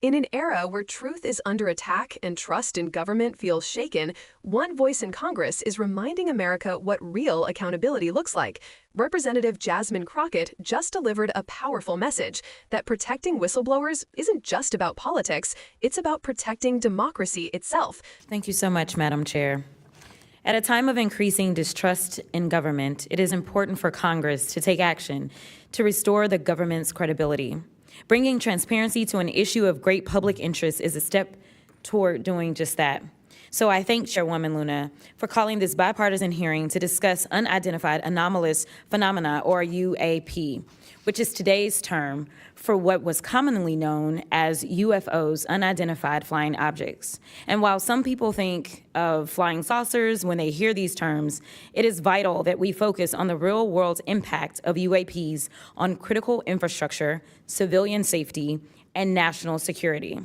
In an era where truth is under attack and trust in government feels shaken, one voice in Congress is reminding America what real accountability looks like. Representative Jasmine Crockett just delivered a powerful message that protecting whistleblowers isn't just about politics, it's about protecting democracy itself. Thank you so much, Madam Chair. At a time of increasing distrust in government, it is important for Congress to take action to restore the government's credibility. Bringing transparency to an issue of great public interest is a step toward doing just that. So I thank Chairwoman Luna for calling this bipartisan hearing to discuss Unidentified Anomalous Phenomena, or UAP, which is today's term for what was commonly known as UFOs, unidentified flying objects. And while some people think of flying saucers when they hear these terms, it is vital that we focus on the real-world impact of UAPs on critical infrastructure, civilian safety, and national security.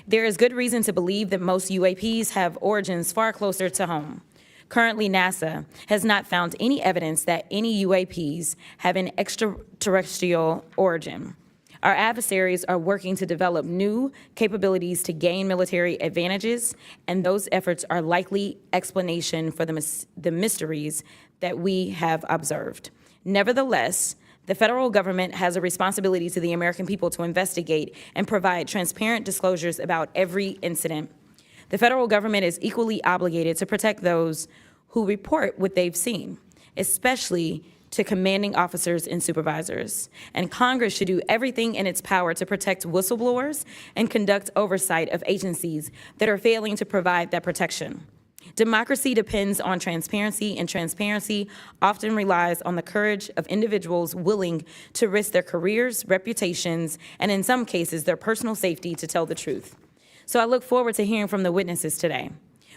There is good reason to believe that most UAPs have origins far closer to home. Currently, NASA has not found any evidence that any UAPs have an extraterrestrial origin. Our adversaries are working to develop new capabilities to gain military advantages, and those efforts are likely explanation for the mysteries that we have observed. Nevertheless, the federal government has a responsibility to the American people to investigate and provide transparent disclosures about every incident. The federal government is equally obligated to protect those who report what they've seen, especially to commanding officers and supervisors. And Congress should do everything in its power to protect whistleblowers and conduct oversight of agencies that are failing to provide that protection. Democracy depends on transparency, and transparency often relies on the courage of individuals willing to risk their careers, reputations, and in some cases, their personal safety to tell the truth. So I look forward to hearing from the witnesses today.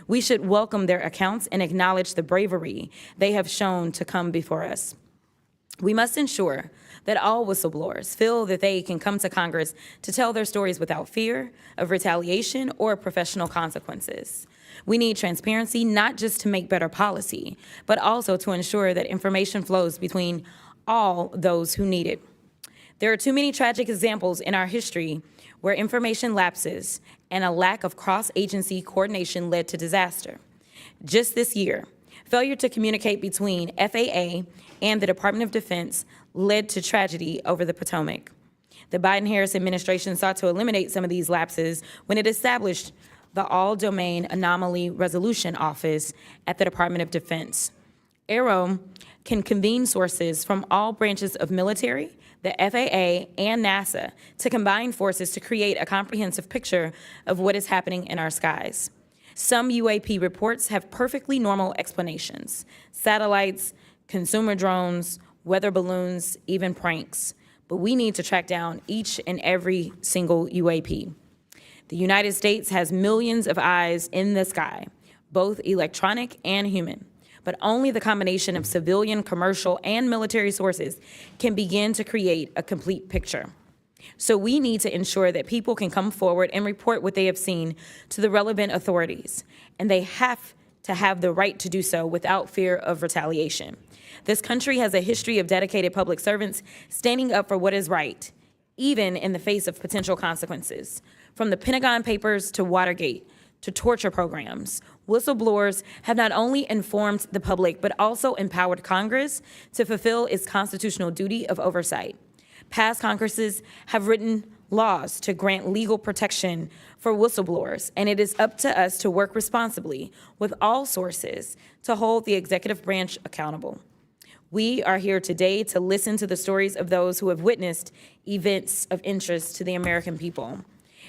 We should welcome their accounts and acknowledge the bravery they have shown to come before us. We must ensure that all whistleblowers feel that they can come to Congress to tell their stories without fear of retaliation or professional consequences. We need transparency not just to make better policy, but also to ensure that information flows between all those who need it. There are too many tragic examples in our history where information lapses and a lack of cross-agency coordination led to disaster. Just this year, failure to communicate between FAA and the Department of Defense led to tragedy over the Potomac. The Biden-Harris administration sought to eliminate some of these lapses when it established the All-Domain Anomaly Resolution Office at the Department of Defense. AARO can convene sources from all branches of military, the FAA, and NASA to combine forces to create a comprehensive picture of what is happening in our skies. Some UAP reports have perfectly normal explanations: satellites, consumer drones, weather balloons, even pranks. But we need to track down each and every single UAP. The United States has millions of eyes in the sky, both electronic and human. But only the combination of civilian, commercial, and military sources can begin to create a complete picture. So we need to ensure that people can come forward and report what they have seen to the relevant authorities, and they have to have the right to do so without fear of retaliation. This country has a history of dedicated public servants standing up for what is right, even in the face of potential consequences. From the Pentagon Papers to Watergate to torture programs, whistleblowers have not only informed the public, but also empowered Congress to fulfill its constitutional duty of oversight. Past Congresses have written laws to grant legal protection for whistleblowers, and it is up to us to work responsibly with all sources to hold the executive branch accountable. We are here today to listen to the stories of those who have witnessed events of interest to the American people,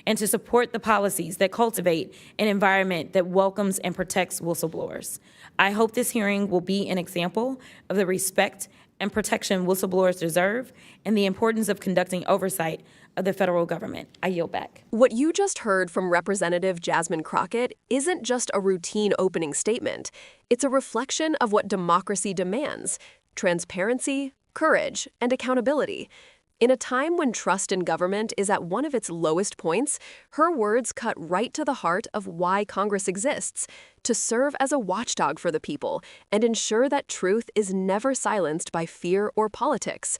and to support the policies that cultivate an environment that welcomes and protects whistleblowers. I hope this hearing will be an example of the respect and protection whistleblowers deserve and the importance of conducting oversight of the federal government. I yield back. What you just heard from Representative Jasmine Crockett isn't just a routine opening statement. It's a reflection of what democracy demands: transparency, courage, and accountability. In a time when trust in government is at one of its lowest points, her words cut right to the heart of why Congress exists: to serve as a watchdog for the people and ensure that truth is never silenced by fear or politics.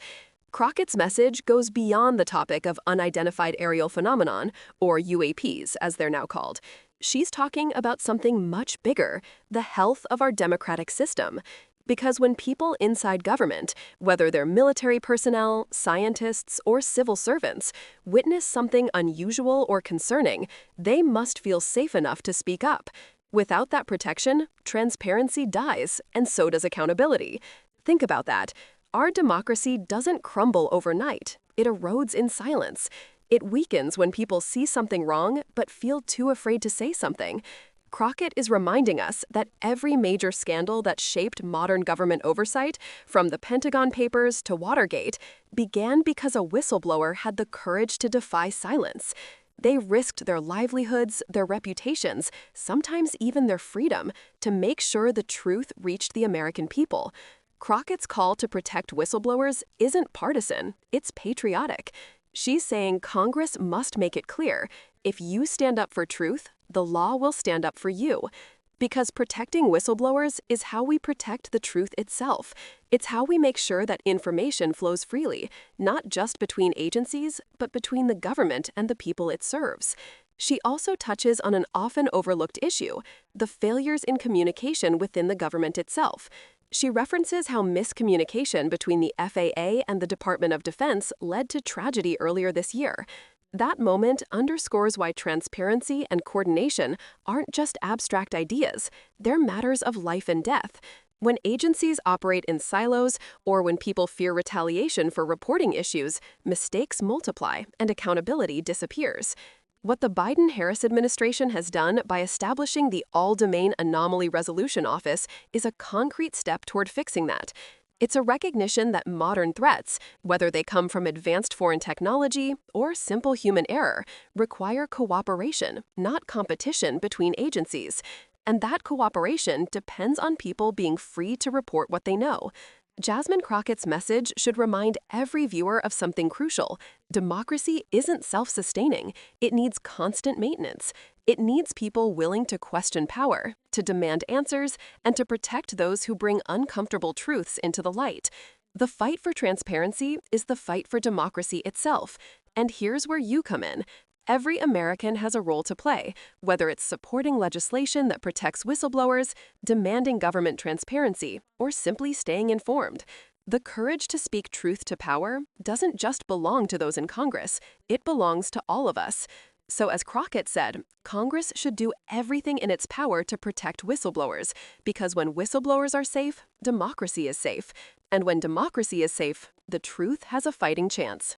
Crockett's message goes beyond the topic of unidentified aerial phenomenon, or UAPs, as they're now called. She's talking about something much bigger, the health of our democratic system. Because when people inside government, whether they're military personnel, scientists, or civil servants, witness something unusual or concerning, they must feel safe enough to speak up. Without that protection, transparency dies, and so does accountability. Think about that. Our democracy doesn't crumble overnight. It erodes in silence. It weakens when people see something wrong but feel too afraid to say something. Crockett is reminding us that every major scandal that shaped modern government oversight, from the Pentagon Papers to Watergate, began because a whistleblower had the courage to defy silence. They risked their livelihoods, their reputations, sometimes even their freedom, to make sure the truth reached the American people. Crockett's call to protect whistleblowers isn't partisan, it's patriotic. She's saying Congress must make it clear, if you stand up for truth, the law will stand up for you. Because protecting whistleblowers is how we protect the truth itself. It's how we make sure that information flows freely, not just between agencies, but between the government and the people it serves. She also touches on an often overlooked issue, the failures in communication within the government itself. She references how miscommunication between the FAA and the Department of Defense led to tragedy earlier this year. That moment underscores why transparency and coordination aren't just abstract ideas, they're matters of life and death. When agencies operate in silos, or when people fear retaliation for reporting issues, mistakes multiply and accountability disappears. What the Biden-Harris administration has done by establishing the All-Domain Anomaly Resolution Office is a concrete step toward fixing that. It's a recognition that modern threats, whether they come from advanced foreign technology or simple human error, require cooperation, not competition between agencies. And that cooperation depends on people being free to report what they know. Jasmine Crockett's message should remind every viewer of something crucial. Democracy isn't self-sustaining. It needs constant maintenance. It needs people willing to question power, to demand answers, and to protect those who bring uncomfortable truths into the light. The fight for transparency is the fight for democracy itself. And here's where you come in. Every American has a role to play, whether it's supporting legislation that protects whistleblowers, demanding government transparency, or simply staying informed. The courage to speak truth to power doesn't just belong to those in Congress, it belongs to all of us. So as Crockett said, Congress should do everything in its power to protect whistleblowers, because when whistleblowers are safe, democracy is safe. And when democracy is safe, the truth has a fighting chance.